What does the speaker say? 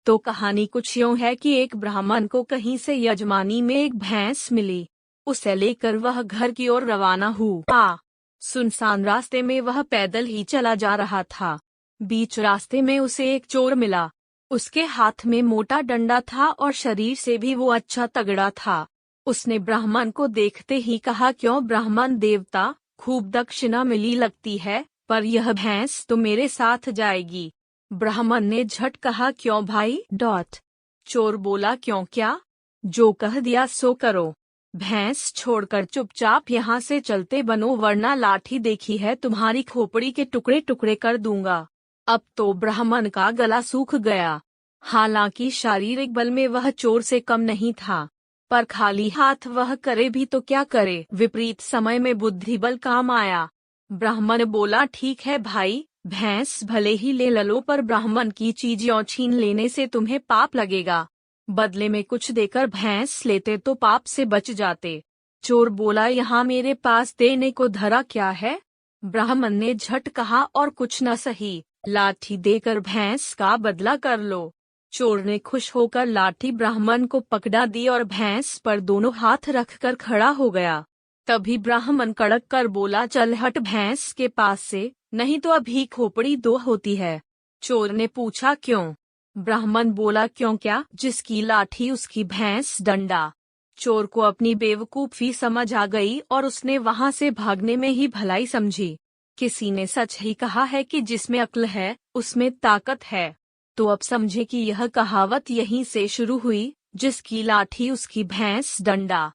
तो कहानी कुछ यूं है कि एक ब्राह्मण को कहीं से यजमानी में एक भैंस मिली। उसे लेकर वह घर की ओर रवाना हुआ। सुनसान रास्ते में वह पैदल ही चला जा रहा था। बीच रास्ते में उसे एक चोर मिला। उसके हाथ में मोटा डंडा था और शरीर से भी वो अच्छा तगड़ा था। उसने ब्राह्मण को देखते ही कहा, क्यों ब्राह्मण देवता, खूब दक्षिणा मिली लगती है, पर यह भैंस तो मेरे साथ जाएगी। ब्राह्मण ने झट कहा, क्यों भाई? चोर बोला, क्यों क्या, जो कह दिया सो करो। भैंस छोड़कर चुपचाप यहाँ से चलते बनो, वरना लाठी देखी है तुम्हारी खोपड़ी के टुकड़े टुकड़े कर दूंगा। अब तो ब्राह्मण का गला सूख गया। हालांकि शारीरिक बल में वह चोर से कम नहीं था, पर खाली हाथ वह करे भी तो क्या करे। विपरीत समय में बुद्धि बल काम आया। ब्राह्मण बोला, ठीक है भाई, भैंस भले ही ले लो, पर ब्राह्मण की चीज़ों छीन लेने से तुम्हें पाप लगेगा। बदले में कुछ देकर भैंस लेते तो पाप से बच जाते। चोर बोला, यहाँ मेरे पास देने को धरा क्या है? ब्राह्मण ने झट कहा, और कुछ न सही, लाठी देकर भैंस का बदला कर लो। चोर ने खुश होकर लाठी ब्राह्मण को पकड़ा दी और भैंस पर दोनों हाथ रखकर खड़ा हो गया। तभी ब्राह्मण कड़क कर बोला, चल हट भैंस के पास से, नहीं तो अभी खोपड़ी दो होती है। चोर ने पूछा, क्यों? ब्राह्मण बोला, क्यों क्या, जिसकी लाठी उसकी भैंस डंडा। चोर को अपनी बेवकूफी समझ आ गई और उसने वहां से भागने में ही भलाई समझी। किसी ने सच ही कहा है कि जिसमें अक्ल है उसमें ताकत है। तो अब समझे कि यह कहावत यहीं से शुरू हुई, जिसकी लाठी उसकी भैंस डंडा।